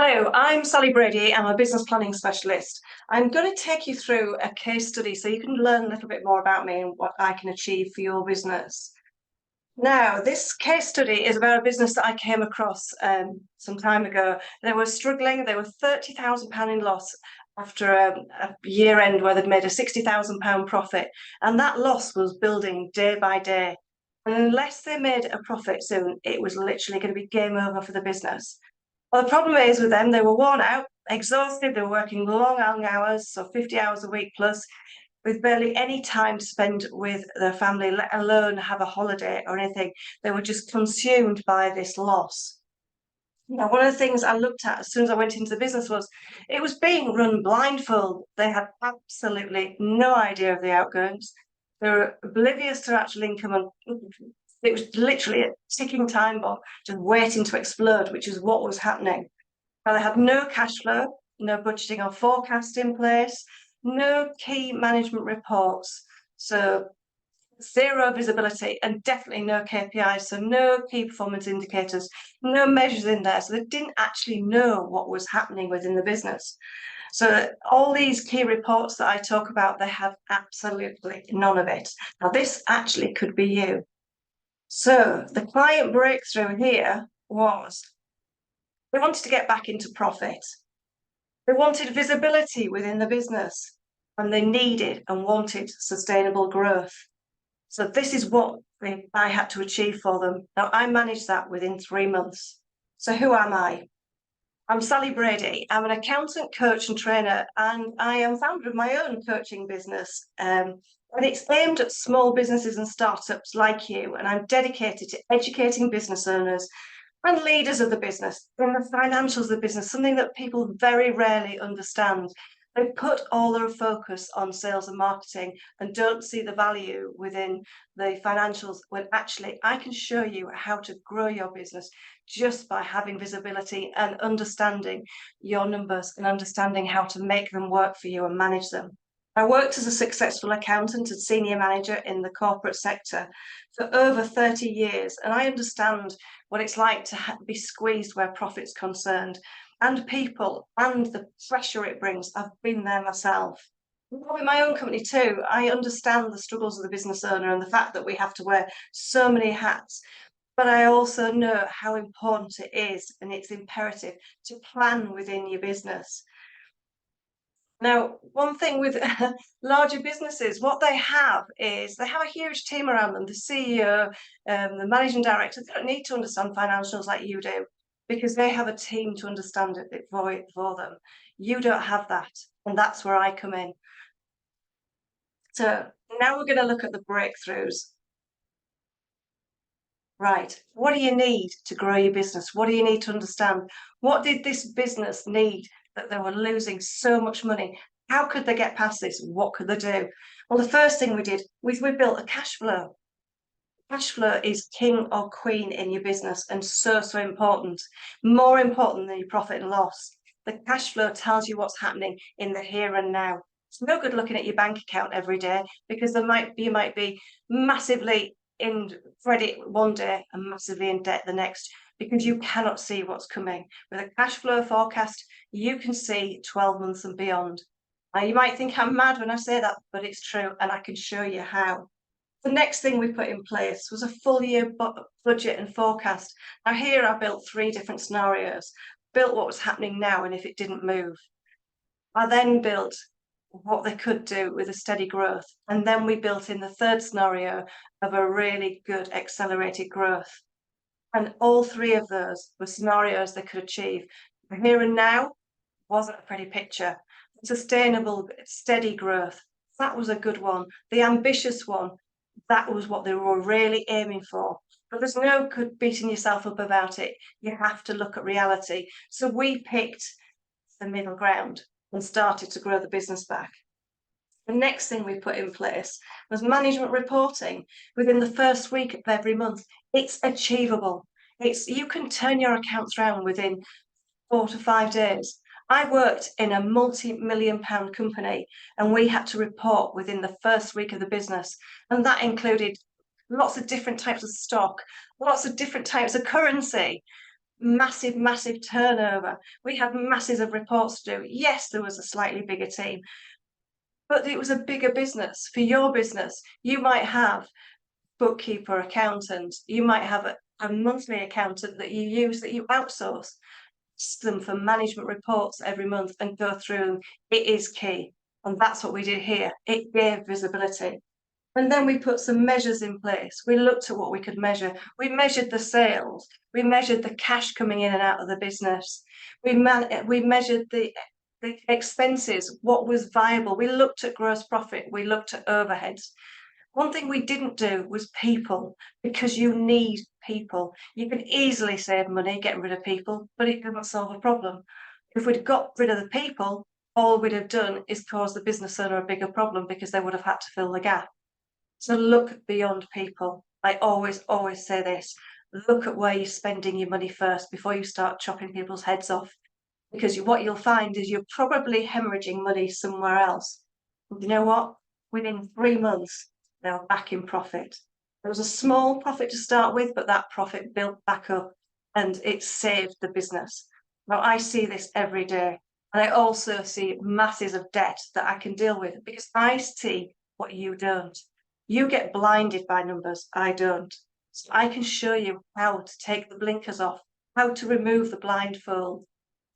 Hello, I'm Sally Brady. I'm a business planning specialist. I'm going to take you through a case study so you can learn a little bit more about me and what I can achieve for your business. Now, this case study is about a business that I came across some time ago. They were struggling. They were £30,000 in loss after a year end where they'd made a £60,000 profit. And that loss was building day by day. And unless they made a profit soon, it was literally going to be game over for the business. Well, the problem is with them, they were worn out, exhausted, they were working long hours, so 50 hours a week plus, with barely any time to spend with their family, let alone have a holiday or anything. They were just consumed by this loss. Now, one of the things I looked at as soon as I went into the business was it was being run blindfold. They had absolutely no idea of the outgoings. They were oblivious to actual income, and it was literally a ticking time bomb, just waiting to explode, which is what was happening. Now, they had no cash flow, no budgeting or forecast in place, no key management reports, so zero visibility, and definitely no KPIs, so no key performance indicators, no measures in there. So they didn't actually know what was happening within the business. So all these key reports that I talk about, they have absolutely none of it. Now, this actually could be you. So the client breakthrough here was they wanted to get back into profit. They wanted visibility within the business, and they needed and wanted sustainable growth. So this is what I had to achieve for them. Now, I managed that within 3 months. So who am I? I'm Sally Brady. I'm an accountant, coach and trainer, and I am founder of my own coaching business. And it's aimed at small businesses and startups like you. And I'm dedicated to educating business owners and leaders of the business in the financials of the business, something that people very rarely understand. They put all their focus on sales and marketing and don't see the value within the financials, when actually I can show you how to grow your business just by having visibility and understanding your numbers and understanding how to make them work for you and manage them. I worked as a successful accountant and senior manager in the corporate sector for over 30 years, and I understand what it's like to be squeezed where profit's concerned, and people, and the pressure it brings. I've been there myself. With my own company too, I understand the struggles of the business owner and the fact that we have to wear so many hats. But I also know how important it is, and it's imperative to plan within your business. Now, one thing with larger businesses, what they have is they have a huge team around them. The CEO, the managing director, they don't need to understand financials like you do, because they have a team to understand it for them. You don't have that, and that's where I come in. So now we're going to look at the breakthroughs. Right, what do you need to grow your business? What do you need to understand? What did this business need that they were losing so much money? How could they get past this? What could they do? Well, the first thing we did was we built a cash flow. Cash flow is king or queen in your business, and so important, more important than your profit and loss. The cash flow tells you what's happening in the here and now. It's no good looking at your bank account every day, because you might be massively in credit one day and massively in debt the next, because you cannot see what's coming. With a cash flow forecast, you can see 12 months and beyond. Now, you might think I'm mad when I say that, but it's true, and I can show you how. The next thing we put in place was a full year budget and forecast. Now, here I built 3 different scenarios, built what was happening now and if it didn't move. I then built what they could do with a steady growth. And then we built in the third scenario of a really good accelerated growth. And all 3 of those were scenarios they could achieve. The here and now wasn't a pretty picture. Sustainable, steady growth, that was a good one. The ambitious one, that was what they were really aiming for. But there's no good beating yourself up about it. You have to look at reality. So we picked the middle ground and started to grow the business back. The next thing we put in place was management reporting within the first week of every month. It's achievable. You can turn your accounts around within 4 to 5 days. I worked in a multi-million-pound company, and we had to report within the first week of the business. And that included lots of different types of stock, lots of different types of currency. massive, massive turnover. We had masses of reports to do. Yes, there was a slightly bigger team, but it was a bigger business. For your business, you might have bookkeeper, accountant, you might have a monthly accountant that you use, that you outsource them for management reports every month and go through them. It is key. And that's what we did here. It gave visibility. And then we put some measures in place. We looked at what we could measure. We measured the sales. We measured the cash coming in and out of the business. We measured the expenses, what was viable. We looked at gross profit. We looked at overheads. One thing we didn't do was people, because you need people. You can easily save money getting rid of people, but it doesn't solve a problem. If we'd got rid of the people, all we'd have done is cause the business owner a bigger problem, because they would have had to fill the gap. So look beyond people. I always say this. Look at where you're spending your money first before you start chopping people's heads off. Because what you'll find is you're probably hemorrhaging money somewhere else. And you know what? Within 3 months, they're back in profit. There was a small profit to start with, but that profit built back up and it saved the business. Now, I see this every day. And I also see masses of debt that I can deal with, because I see what you don't. You get blinded by numbers, I don't. So I can show you how to take the blinkers off, how to remove the blindfold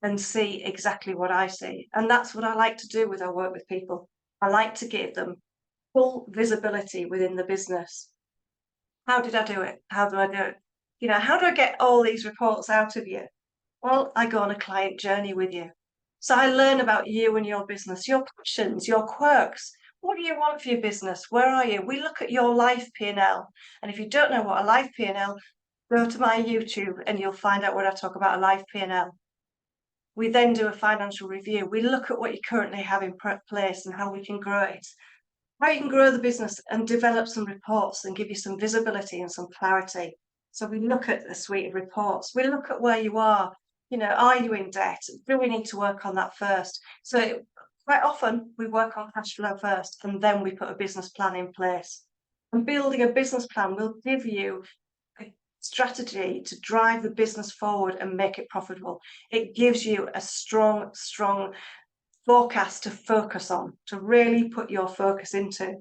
and see exactly what I see. And that's what I like to do with our work with people. I like to give them full visibility within the business. How did I do it? How do I do it? You know, how do I get all these reports out of you? Well, I go on a client journey with you. So I learn about you and your business, your passions, your quirks. What do you want for your business? Where are you? We look at your life P&L. And if you don't know what a life P&L, go to my YouTube and you'll find out what I talk about a life P&L. We then do a financial review. We look at what you currently have in place and how we can grow it. How you can grow the business and develop some reports and give you some visibility and some clarity. So we look at the suite of reports. We look at where you are. You know, are you in debt? Do we need to work on that first? So quite often we work on cash flow first, and then we put a business plan in place. And building a business plan will give you a strategy to drive the business forward and make it profitable. It gives you a strong forecast to focus on, to really put your focus into.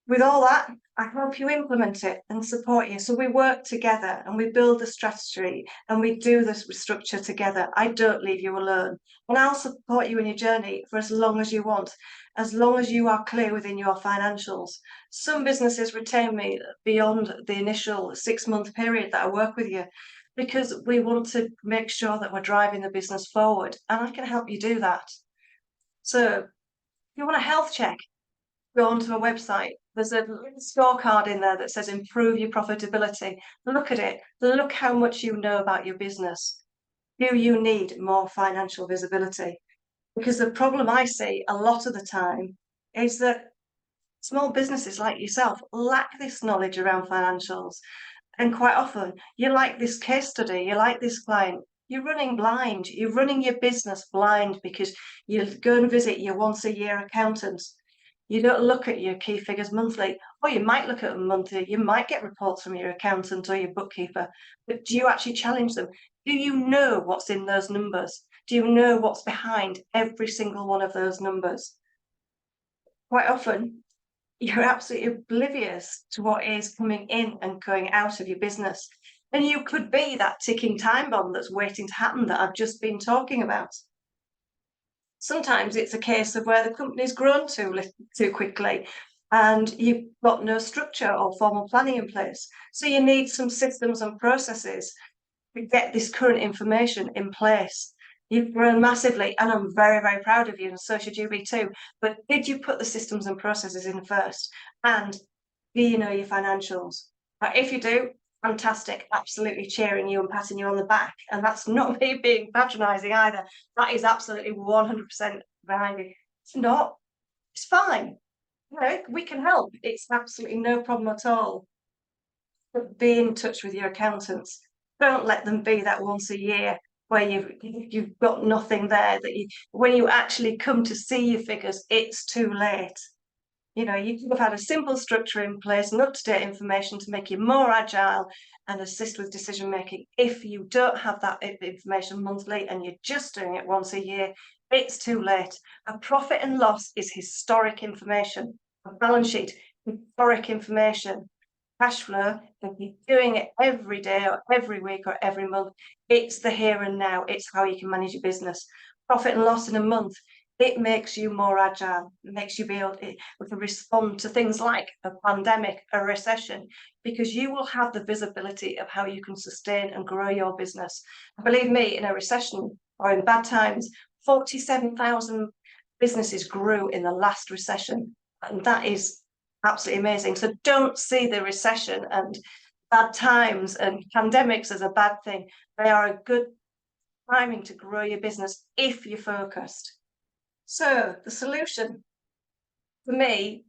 With all that, I help you implement it and support you. So we work together and we build the strategy and we do this structure together. I don't leave you alone. And I'll support you in your journey for as long as you want, as long as you are clear within your financials. Some businesses retain me beyond the initial 6-month period that I work with you, because we want to make sure that we're driving the business forward, and I can help you do that. So if you want a health check, go onto my website. There's a scorecard in there that says improve your profitability. Look at it. Look how much you know about your business. Do you need more financial visibility? Because the problem I see a lot of the time is that small businesses like yourself lack this knowledge around financials. And quite often, you like this case study, you like this client, you're running blind. You're running your business blind because you go and visit your once-a-year accountant. You don't look at your key figures monthly, or you might look at them monthly. You might get reports from your accountant or your bookkeeper, but do you actually challenge them? Do you know what's in those numbers? Do you know what's behind every single one of those numbers? Quite often, you're absolutely oblivious to what is coming in and going out of your business. And you could be that ticking time bomb that's waiting to happen that I've just been talking about. Sometimes it's a case of where the company's grown too quickly and you've got no structure or formal planning in place. So you need some systems and processes to get this current information in place. You've grown massively, and I'm very, very proud of you, and so should you be too. But did you put the systems and processes in first? And do you know your financials? If you do, fantastic, absolutely cheering you and patting you on the back. And that's not me being patronising either. That is absolutely 100% behind you. It's not. It's fine. You know, we can help. It's absolutely no problem at all. But be in touch with your accountants. Don't let them be that once a year where you've got nothing there, that when you actually come to see your figures, it's too late. You know, you could have had a simple structure in place and up-to-date information to make you more agile and assist with decision making. If you don't have that information monthly and you're just doing it once a year, it's too late. A profit and loss is historic information. A balance sheet, historic information. Cash flow, if you're doing it every day or every week or every month, it's the here and now. It's how you can manage your business. Profit and loss in a month, it makes you more agile. It makes you be able to respond to things like a pandemic, a recession, because you will have the visibility of how you can sustain and grow your business. Believe me, in a recession or in bad times, 47,000 businesses grew in the last recession. And that is absolutely amazing. So don't see the recession and bad times and pandemics as a bad thing. They are a good timing to grow your business if you're focused. So the solution for me,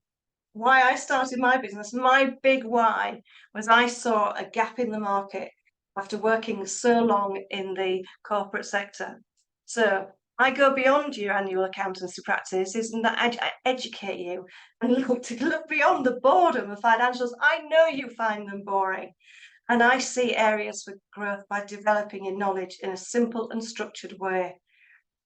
why I started my business, my big why was I saw a gap in the market after working so long in the corporate sector. So I go beyond your annual accountancy practices and that I educate you and look beyond the boredom of financials. I know you find them boring. And I see areas for growth by developing your knowledge in a simple and structured way.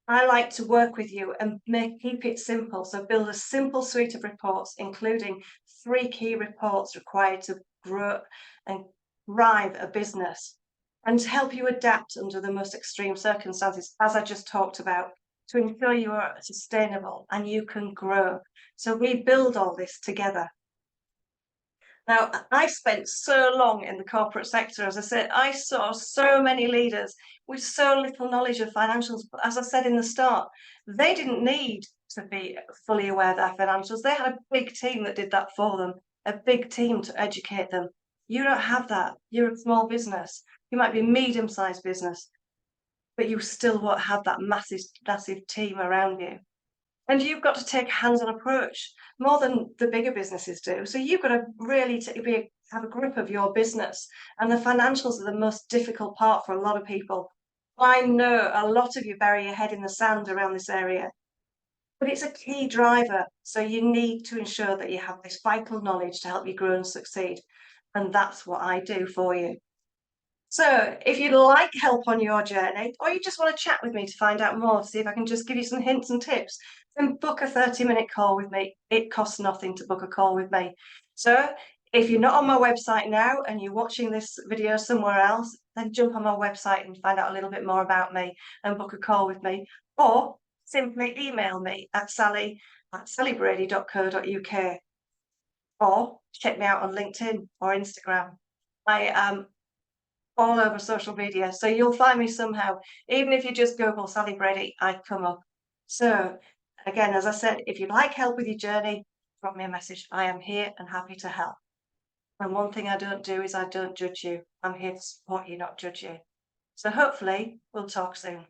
I like to work with you and keep it simple. So build a simple suite of reports, including 3 key reports required to grow and thrive a business, and to help you adapt under the most extreme circumstances, as I just talked about, to ensure you are sustainable and you can grow. So we build all this together. Now, I spent so long in the corporate sector, as I said, I saw so many leaders with so little knowledge of financials. But as I said in the start, they didn't need to be fully aware of their financials. They had a big team that did that for them, a big team to educate them. You don't have that. You're a small business. You might be a medium-sized business, but you still won't have that massive team around you. And you've got to take a hands-on approach more than the bigger businesses do. So you've got to really have a grip of your business. And the financials are the most difficult part for a lot of people. I know a lot of you bury your head in the sand around this area, but it's a key driver. So you need to ensure that you have this vital knowledge to help you grow and succeed. And that's what I do for you. So if you'd like help on your journey, or you just want to chat with me to find out more, see if I can just give you some hints and tips, then book a 30-minute call with me. It costs nothing to book a call with me. So if you're not on my website now and you're watching this video somewhere else, then jump on my website and find out a little bit more about me and book a call with me. Or simply email me at sally@sallybrady.co.uk, or check me out on LinkedIn or Instagram. I am all over social media, so you'll find me somehow. Even if you just Google Sally Brady, I come up. So again, as I said, if you'd like help with your journey, drop me a message. I am here and happy to help. And one thing I don't do is I don't judge you. I'm here to support you, not judge you. So hopefully we'll talk soon.